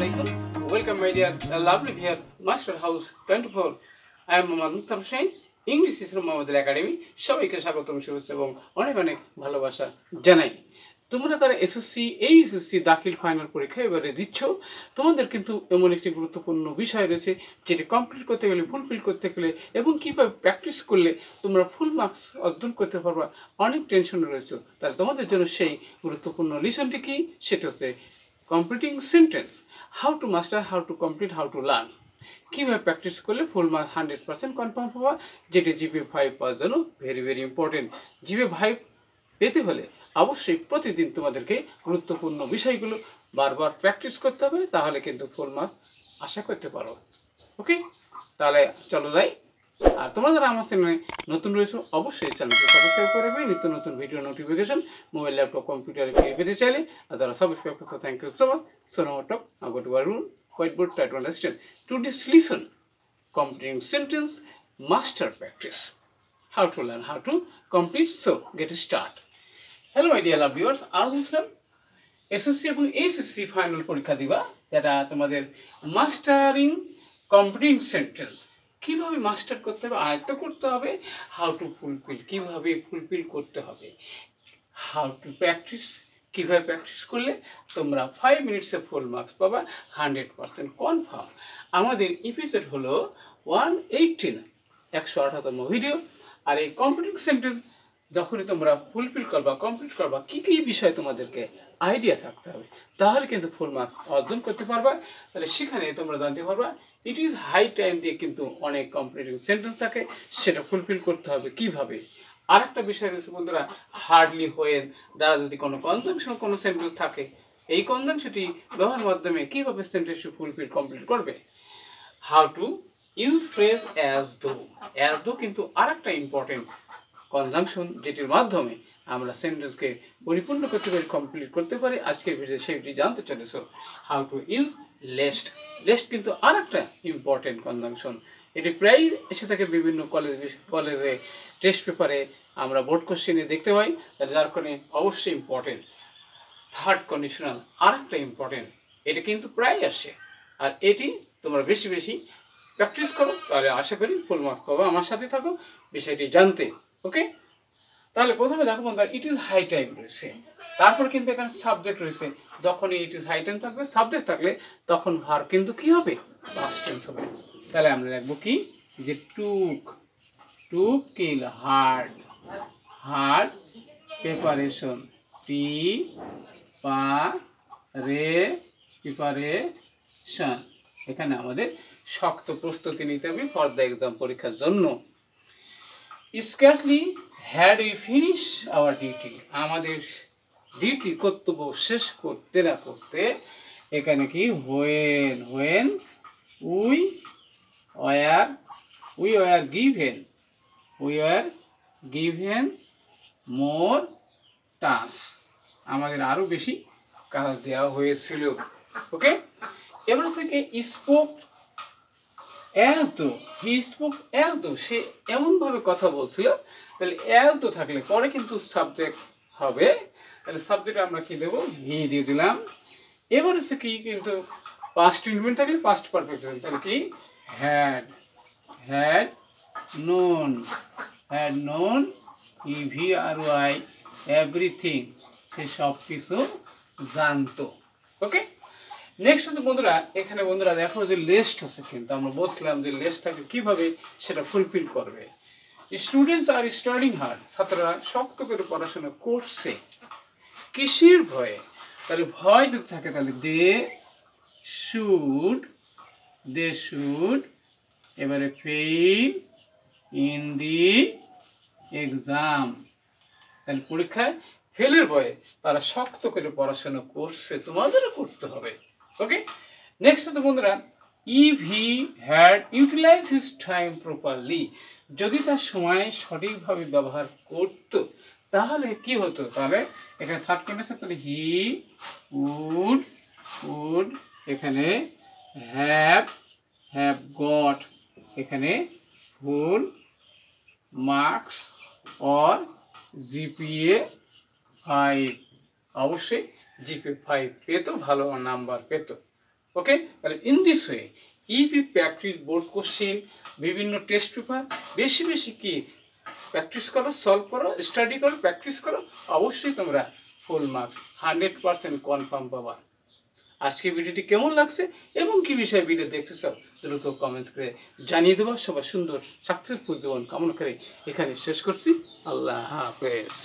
alaikum. Welcome my dear lovely here Master House 24. I am Mohammad Mukhtar Hussain. English is from Mohammed Academy. সবাইকে স্বাগতম শুভেচ্ছা এবং অনেক অনেক ভালোবাসা জানাই। তোমরা তারা এসএসসি এইচএসসি দাখিল ফাইনাল পরীক্ষা এবারে দিচ্ছ। তোমাদের কিন্তু এমন একটি গুরুত্বপূর্ণ বিষয় রয়েছে যেটি কমপ্লিট করতে গেলে ফুলফিল করতে গেলে এবং কীভাবে প্র্যাকটিস করলে তোমরা ফুল মার্কস অর্জন করতে পারবা অনেক টেনশন রয়েছে। তাহলে তোমাদের জন্য সেই গুরুত্বপূর্ণ লিসনটি কি সেটা হচ্ছে completing sentence, how to master, how to complete, how to learn. কীভাবে প্র্যাকটিস করলে ফুল মার্ক 100% কনফার্ম পাবা, যেটি জিপি 5 পাওয়ার জন্য ভেরি ভেরি ইম্পর্টেন্ট। জিপি 5 পেতে হলে অবশ্যই প্রতিদিন তোমাদেরকে গুরুত্বপূর্ণ বিষয়গুলো বারবার প্র্যাকটিস করতে হবে, তাহলে কিন্তু ফুল মার্ক আশা করতে পারো। ওকে, তাহলে চলো যাই। আর তোমরা যারা আমার চ্যানেলে নতুন রয়েছো অবশ্যই চ্যানেলকে সাবস্ক্রাইব করে নেবে নিত্য নতুন ভিডিও নোটিফিকেশন মোবাইল ল্যাপটপ কম্পিউটারে পেতে চাইলে। আর যারা সাবস্ক্রাইব করছো thank you so much. So now talk I go to our room whiteboard, try to understand to this lesson completing sentence master practice, how to learn, how to complete. So get start. Hello my dear love viewers, আর বুঝলাম SSC এবং HSC final পরীক্ষা দিবা, যেটা তোমাদের mastering completing sentence কীভাবে master করতে হবে, আয়ত্ত করতে হবে, হাউ টু ফুলফিল, কীভাবে ফুলফিল করতে হবে, হাউ টু প্র্যাকটিস, কীভাবে প্র্যাকটিস করলে তোমরা 5 মিনিটসে ফুল মার্কস পাবা 100% কনফার্ম। আমাদের এপিসোড হলো 118, 118তম ভিডিও। আর এই কমপ্লিটিং সেন্টেন্স যখনই তোমরা ফুলফিল করবা, কমপ্লিট করবা, কী কী বিষয় তোমাদেরকে আইডিয়া থাকতে হবে, তাহলে কিন্তু ফুল মার্কস অর্জন করতে পারবা। তাহলে সেখানে তোমরা জানতে পারবা ইট ইজ হাই টাইম দিয়ে কিন্তু অনেক কমপ্লিটিং সেন্টেন্স থাকে, সেটা ফুলফিল করতে হবে কীভাবে। আর একটা বিষয় রয়েছে বন্ধুরা, হার্ডলি হোয়েন দ্বারা যদি কোনো কনজাংশন কোনো সেন্টেন্স থাকে, এই কনজাংশনটি ব্যবহারের মাধ্যমে কীভাবে সেন্টেন্সটি ফুলফিল কমপ্লিট করবে। How to use phrase as though কিন্তু আর একটা ইম্পর্টেন্ট কনজাংশন, যেটির মাধ্যমে আমরা সেন্টেন্সকে পরিপূর্ণ করতে পারি, কমপ্লিট করতে পারি। আজকের ভিডিও সেটি জানতে চলেছো। হাউ টু ইউজ লেস্ট কিন্তু আর একটা ইম্পর্টেন্ট কনজাংশন, এটি প্রায় এসে থাকে বিভিন্ন কলেজে টেস্ট পেপারে, আমরা বোর্ড কোশ্চেনে দেখতে পাই, যার কারণে অবশ্যই ইম্পর্টেন্ট। থার্ড কন্ডিশনাল আর একটা ইম্পর্টেন্ট, এটা কিন্তু প্রায় আসে। আর এটি তোমরা বেশি বেশি প্র্যাকটিস করো, তাহলে আশা করি ফুল মার্কস পাবো। আমার সাথে থাকো বিষয়টি জানতে। ওকে, তাহলে প্রথমে দেখো বন্ধুরা, ইট ইজ হাই টাইম রয়েছে, তারপর কিন্তু এখানে সাবজেক্ট রয়েছে। যখনই ইট ইজ হাই টাইম থাকবে, সাবজেক্ট থাকলে, তখন ভার্ব কিন্তু কি হবে, পাস্ট টেন্স হবে। তাহলে আমরা লিখবো কি, যে টুক কিল হার্ড প্রিপারেশন, প্রিপারেশন, এখানে আমাদের শক্ত প্রস্তুতি নিতে হবে ফর দ্য এক্সাম, পরীক্ষার জন্য। Scarcely had we finish our duty, আমাদের ডিউটি কর্তব্য শেষ করতে না করতে, এখানে কি when we were given more task, আমাদের আরো বেশি কাজ দেওয়া হয়েছিল। ওকে, এবার থেকে স্পোক অ্যাজ দো, সে এমনভাবে কথা বলছিল। তাহলে অ্যাজ দো থাকলে পরে কিন্তু সাবজেক্ট হবে, তাহলে সাবজেক্ট আমরা কি দেবো, হি দিয়ে দিলাম। এবার হচ্ছে কি, কিন্তু পাস্ট ইনভেন্ট থাকলে পাস্ট পারফেক্ট হবে, তাহলে কি হ্যাড নোন EVRY এভরিথিং, সে সব কিছু জানতো। ওকে, নেক্সট হচ্ছে বন্ধুরা, এখানে বন্ধুরা দেখো যে লেস্ট হচ্ছে, কিন্তু আমরা বলছিলাম যে লেস্ট থাকলে কীভাবে সেটা ফুলফিল করবে। স্টুডেন্টস আর স্টাডিং হার্ড, ছাত্ররা শক্ত করে পড়াশোনা করছে, কিসের ভয়ে, তাহলে ভয় যদি থাকে তাহলে দে শুড, এবারে ফেইল ইন দি এক্সাম, তাহলে পরীক্ষায় ফেলের ভয়ে তারা শক্ত করে পড়াশোনা করছে, তোমাদেরও করতে হবে। ওকে, নেক্সট হচ্ছে বন্ধুরা, if he had utilize his time properly, যদি তার সময় সঠিকভাবে ব্যবহার করত তাহলে কি হতো, তাহলে এখানে থার্ড কন্ডিশন, তাহলে হি উড এখানে হ্যাভ গট, এখানে ফুল মার্কস অর GPA 5, অবশ্যই GPA 5 পেতো, ভালো নাম্বার পেতো। ওকে, তাহলে in this way if you practice board question, বিভিন্ন টেস্ট পেপার বেশি বেশি কি প্র্যাকটিস করো, সলভ করো, স্টাডি করো, প্র্যাকটিস করো, অবশ্যই তোমরা ফুল মার্কস 100% কনফার্ম পাবা। আজকে ভিডিওটি কেমন লাগছে এবং কি বিষয়ে ভিডিও দেখতে চাও দ্রুত কমেন্টস করে জানিয়ে দেবো। সবার সুন্দর সাকসেসফুল জীবন কামনা করে এখানে শেষ করছি। আল্লাহ হাফেজ।